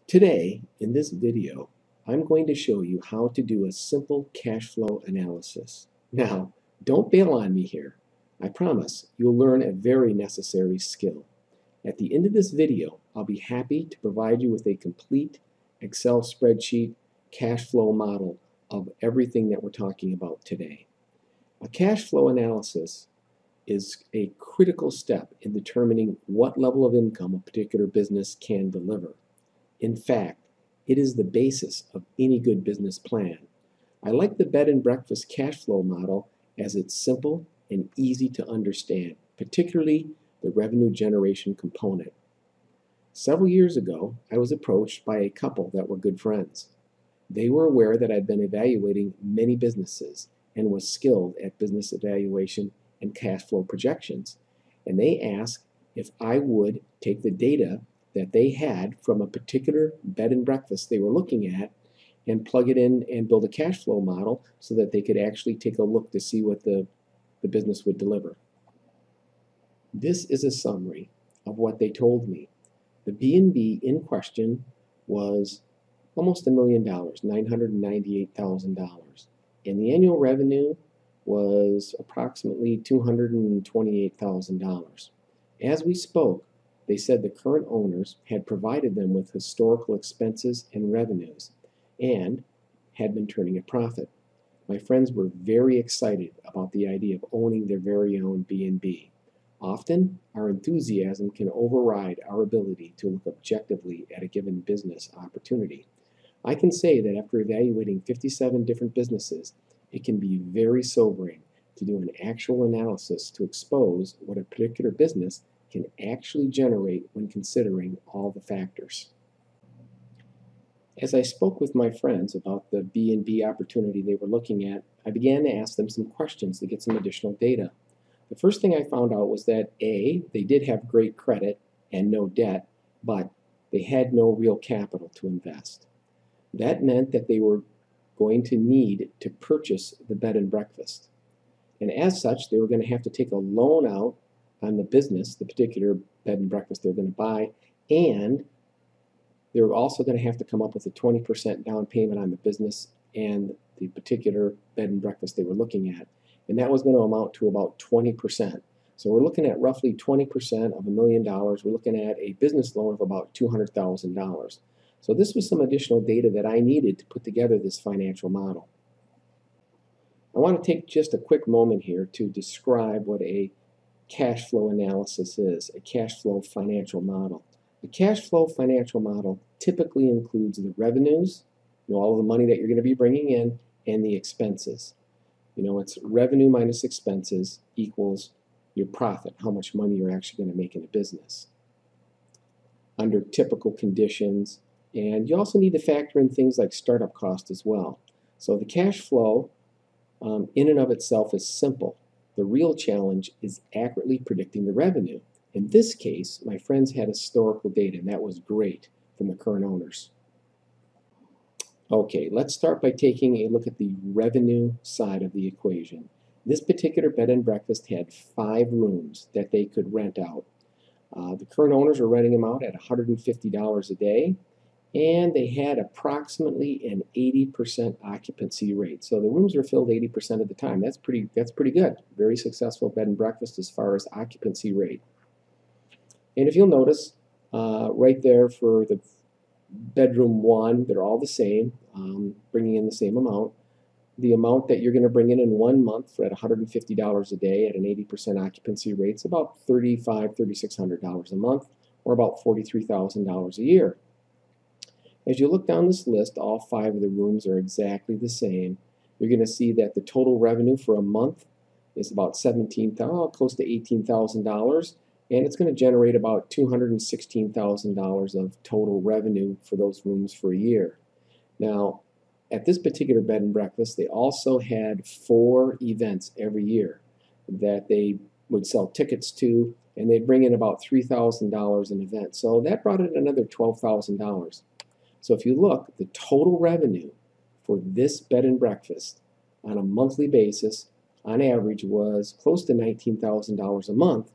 Today, in this video, I'm going to show you how to do a simple cash flow analysis. Now, don't bail on me here. I promise you'll learn a very necessary skill. At the end of this video, I'll be happy to provide you with a complete Excel spreadsheet cash flow model of everything that we're talking about today. A cash flow analysis is a critical step in determining what level of income a particular business can deliver. In fact, it is the basis of any good business plan. I like the bed and breakfast cash flow model as it's simple and easy to understand, particularly the revenue generation component. Several years ago, I was approached by a couple that were good friends. They were aware that I'd been evaluating many businesses and was skilled at business evaluation and cash flow projections, and they asked if I would take the data that they had from a particular bed and breakfast they were looking at and plug it in and build a cash flow model so that they could actually take a look to see what the business would deliver. This is a summary of what they told me. The B&B in question was almost $1 million, $998,000, and the annual revenue was approximately $228,000. As we spoke, they said the current owners had provided them with historical expenses and revenues and had been turning a profit. My friends were very excited about the idea of owning their very own B&B. Often, our enthusiasm can override our ability to look objectively at a given business opportunity. I can say that after evaluating 57 different businesses, it can be very sobering to do an actual analysis to expose what a particular business can actually generate when considering all the factors. As I spoke with my friends about the B&B opportunity they were looking at, I began to ask them some questions to get some additional data. The first thing I found out was that A, they did have great credit and no debt, but they had no real capital to invest. That meant that they were going to need to purchase the bed and breakfast. And as such, they were going to have to take a loan out on the business, the particular bed and breakfast they're going to buy, and they were also going to have to come up with a 20% down payment on the business and the particular bed and breakfast they were looking at. And that was going to amount to about 20%. So we're looking at roughly 20% of $1 million. We're looking at a business loan of about $200,000. So this was some additional data that I needed to put together this financial model. I want to take just a quick moment here to describe what a cash flow analysis is, a cash flow financial model. A cash flow financial model typically includes the revenues, all of the money that you're going to be bringing in, and the expenses. It's revenue minus expenses equals your profit, how much money you're actually going to make in a business under typical conditions. And you also need to factor in things like startup cost as well. So the cash flow in and of itself is simple. The real challenge is accurately predicting the revenue. In this case, my friends had historical data, and that was great from the current owners. Okay, let's start by taking a look at the revenue side of the equation. This particular bed and breakfast had 5 rooms that they could rent out. The current owners were renting them out at $150 a day, and they had approximately an 80% occupancy rate. So the rooms were filled 80% of the time. That's pretty good. Very successful bed and breakfast as far as occupancy rate. And if you'll notice, right there for the bedroom 1, they're all the same, bringing in the same amount. The amount that you're going to bring in 1 month for at $150 a day at an 80% occupancy rate is about $3,600 a month, or about $43,000 a year. As you look down this list, all 5 of the rooms are exactly the same. You're going to see that the total revenue for a month is about close to $18,000, and it's going to generate about $216,000 of total revenue for those rooms for a year. Now, at this particular bed and breakfast, they also had 4 events every year that they would sell tickets to, and they'd bring in about $3,000 an event. So that brought in another $12,000. So if you look, the total revenue for this bed and breakfast on a monthly basis, on average, was close to $19,000 a month,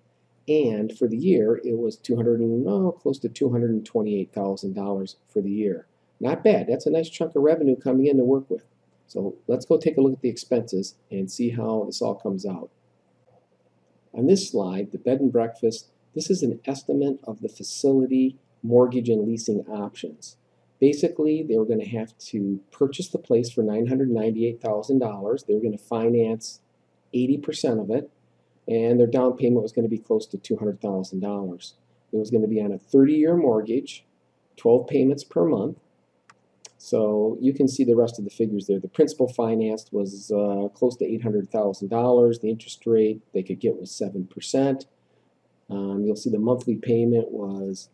And for the year, it was close to $228,000 for the year. Not bad. That's a nice chunk of revenue coming in to work with. So let's go take a look at the expenses and see how this all comes out. On this slide, the bed and breakfast, this is an estimate of the facility mortgage and leasing options. Basically, they were going to have to purchase the place for $998,000. They were going to finance 80% of it, and their down payment was going to be close to $200,000. It was going to be on a 30-year mortgage, 12 payments per month. So you can see the rest of the figures there. The principal financed was close to $800,000. The interest rate they could get was 7%. You'll see the monthly payment was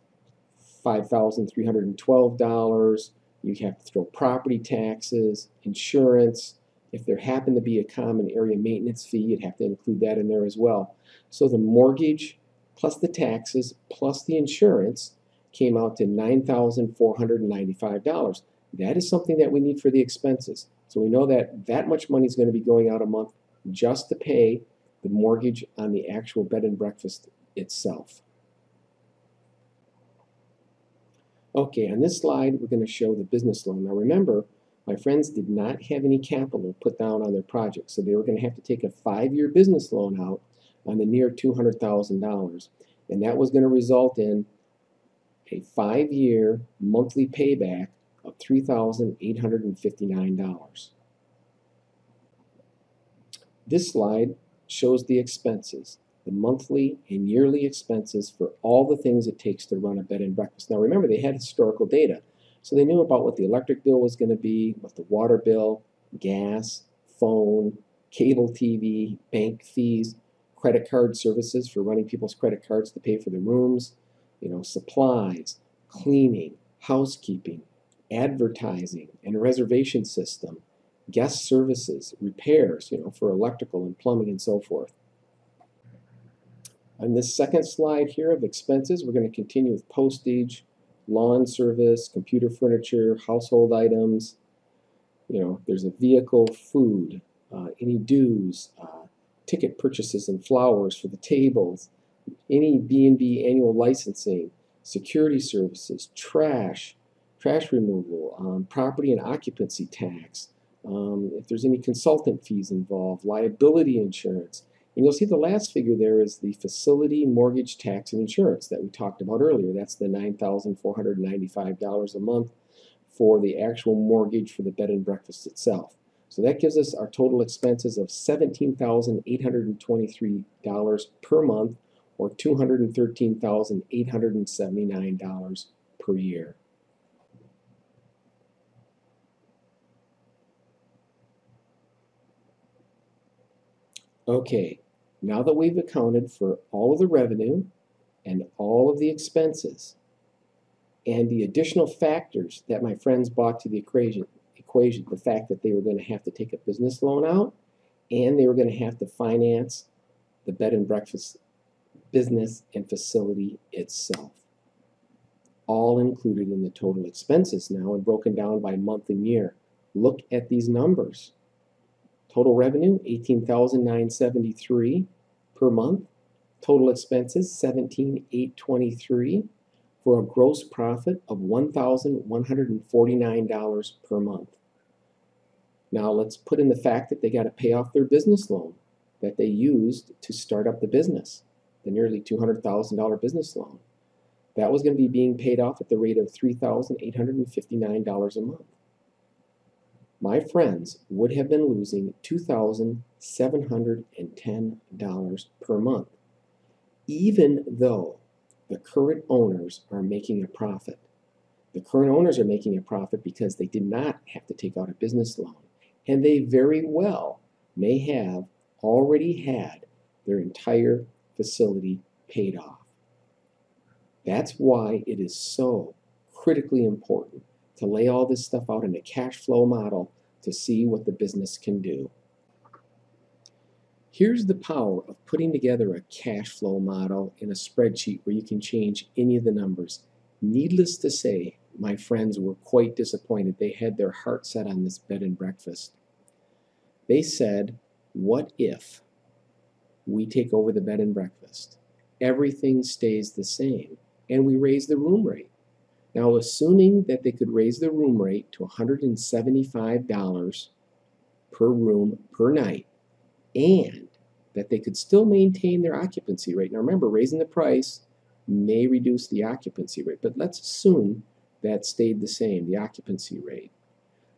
$5,312. You have to throw property taxes, insurance. If there happened to be a common area maintenance fee, you'd have to include that in there as well. So the mortgage plus the taxes plus the insurance came out to $9,495. That is something that we need for the expenses. So we know that that much money is going to be going out a month just to pay the mortgage on the actual bed and breakfast itself. Okay, on this slide, we're going to show the business loan. Now remember, my friends did not have any capital put down on their project, so they were going to have to take a 5-year business loan out on the near $200,000. And that was going to result in a 5-year monthly payback of $3,859. This slide shows the expenses, the monthly and yearly expenses for all the things it takes to run a bed and breakfast. Now remember, they had historical data, so they knew about what the electric bill was going to be, what the water bill, gas, phone, cable TV, bank fees, credit card services for running people's credit cards to pay for the rooms, supplies, cleaning, housekeeping, advertising and reservation system, guest services, repairs, for electrical and plumbing and so forth. On this second slide here of expenses, we're going to continue with postage, lawn service, computer furniture, household items. There's a vehicle, food, any dues, ticket purchases and flowers for the tables, any B&B annual licensing, security services, trash removal, property and occupancy tax, if there's any consultant fees involved, liability insurance. And you'll see the last figure there is the facility mortgage tax and insurance that we talked about earlier. That's the $9,495 a month for the actual mortgage for the bed and breakfast itself. So that gives us our total expenses of $17,823 per month, or $213,879 per year. Okay, now that we've accounted for all of the revenue and all of the expenses and the additional factors that my friends brought to the equation, the fact that they were going to have to take a business loan out and they were going to have to finance the bed and breakfast business and facility itself, all included in the total expenses now and broken down by month and year. Look at these numbers. Total revenue, $18,973 per month. Total expenses, $17,823, for a gross profit of $1,149 per month. Now let's put in the fact that they got to pay off their business loan that they used to start up the business, the nearly $200,000 business loan. That was going to be being paid off at the rate of $3,859 a month. My friends would have been losing $2,710 per month, even though the current owners are making a profit. The current owners are making a profit because they did not have to take out a business loan, and they very well may have already had their entire facility paid off. That's why it is so critically important to lay all this stuff out in a cash flow model to see what the business can do. Here's the power of putting together a cash flow model in a spreadsheet where you can change any of the numbers. Needless to say, my friends were quite disappointed. They had their heart set on this bed and breakfast. They said, what if we take over the bed and breakfast everything stays the same, and we raise the room rate. Now, assuming that they could raise the room rate to $175 per room per night, and that they could still maintain their occupancy rate. Now remember, raising the price may reduce the occupancy rate, but let's assume that stayed the same, the occupancy rate.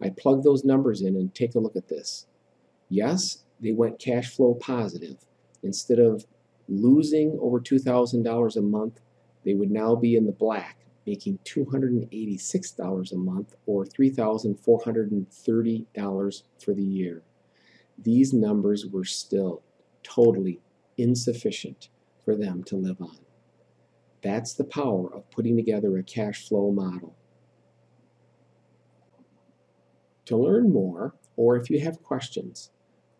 I plug those numbers in and take a look at this. Yes, they went cash flow positive. Instead of losing over $2,000 a month, they would now be in the black, making $286 a month or $3,430 for the year. These numbers were still totally insufficient for them to live on. That's the power of putting together a cash flow model. To learn more, or if you have questions,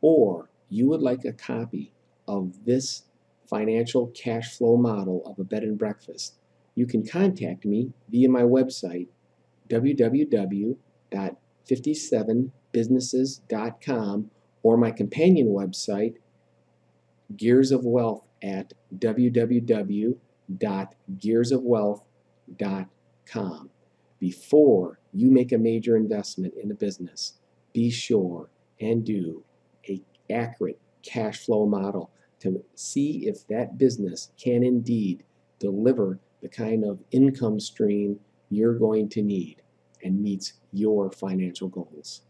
or you would like a copy of this financial cash flow model of a bed and breakfast, you can contact me via my website, www.57businesses.com, or my companion website, Gears of Wealth, at www.gearsofwealth.com. Before you make a major investment in a business, be sure and do an accurate cash flow model to see if that business can indeed deliver the kind of income stream you're going to need and meets your financial goals.